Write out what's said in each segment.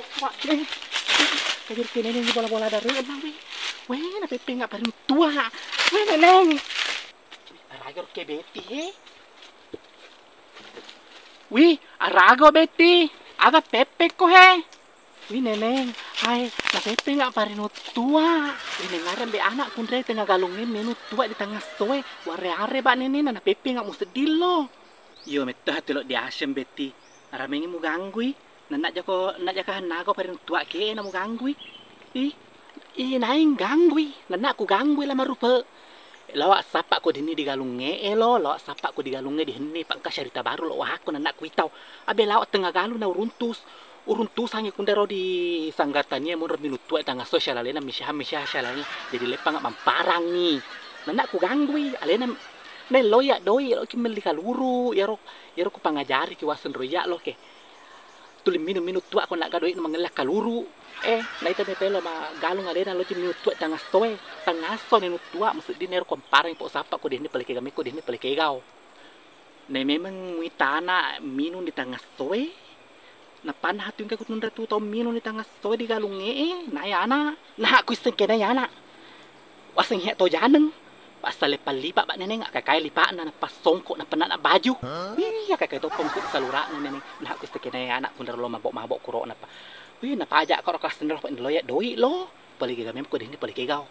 bok tua nih. Kayak gini nih bola-bola dari emang weh. Weh, na pepe nggak baru tua. Weh, neneng. Arago ke Betty he. Wih, arago Betty. Aga pepe ko he. Wih, neneng. Hai, na pepe nggak baru tua. Wih, nengaran be anak kundre tengah galungin menu tua di tengah soe. Ware-are ba nenek na pepe nggak mau sedih lo. Yo metto hati lo di asem Betty. Aramengi mo gangui. Nak jako nago parin tua ke na mo gangui. Naing gangui. Nanak ku gangui lama rupa. Lawak sapa ko dini di galunge lo, lawak sapa ko di galunge di hene pangka syarita baru lo wah ko nanak ku itau. Abe lawak tengah galu na uruntus. Uruntus hanya kundero di sanggatanya mo minut tua tengah sosial alena misah syalana jadi lepang mamparang ni. Nanak ku gangui alena ne loya doi lo ki meli kaluru yaro ku pangajari ki wasen roya lo ke tulim minum tua ko nak gadoi mangelak kaluru na ita pelo ma galung alena lo ki minut tua tangah soe tangah so minut tua maksud di nero komparang po sapa ko dini peleke kami ko dini peleke gao ne memang mitana minum di tangah soe na pan hatu ka kutundra tu to minum di tangah soe di galung na yana na aku isen kena yana waseng he to janeng pasal lipa ba neneng kakay lipa na pasongko na panan baju iya kakay to pangkut salura na neneng na ko ste kinay anak kun lo mabok kuro na pa na pajak ko kas ndro pa loya doi lo paligi kami ko dinhi paligi gaw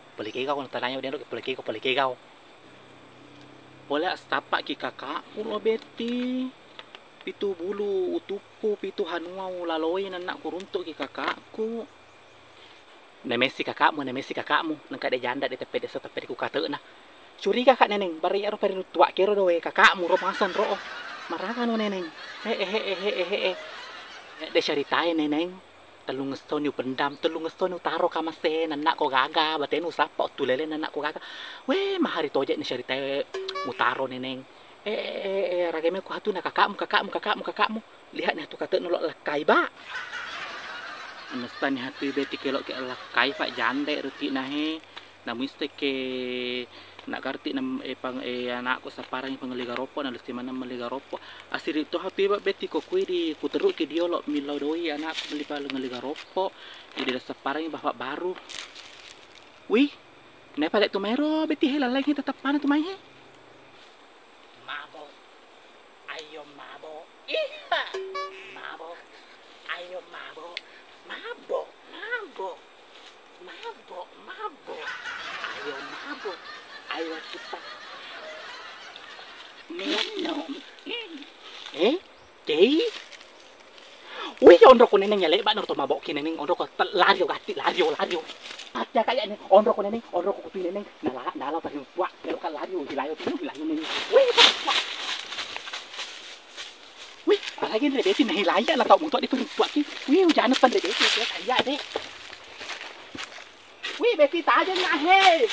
na tanayo den paligi gaw wala sapa ki kakak ulo Betty pitu bulu utupu pitu hanua laloy na nak kurunto ki kakakku nemesi kakakmu nang kada janda de tepede sa tepede ku kate na curiga kak neneng bari aro peri tua kero doe kakakmu romasan ro marakan neneng de ceritain neneng telung ngeston yu pendam telung ngeston yu taro kamase nanak ko gaga batenu sapa tulele nanak ko gaga we mahari toje ni ceritain mutaro neneng rageme ko hatu na kakakmu lihat nih tu kate nolok lakai ba anestan hatu Betty kelok ke lakai pak jande ruti nahe namuiste ke nak karti nam anak ko sa parang pangaliga ropo na lusti manam maliga ropo asiri to happy ba Betty ko kuidi ku teruk ke diolo milaw doi anak ko mali pa ngaliga ropo idi sa parang bapak baru wih ne pala tumero Betty helalay kita tetap tumay he mabo ayo mabo iha mabo ayo mabo ayo mabo ayo kita minum dei wih ondro ko neneng nyale ba no to mabok ki neneng ondro ko lario aja kayak nih ondro ko kutu neneng nala pa tua pero ka lario neneng wih lagi nih Betty nahi laya lah tau mutu itu tua ki wih jangan pan Betty ya kayak deh wih Betty taja nggak he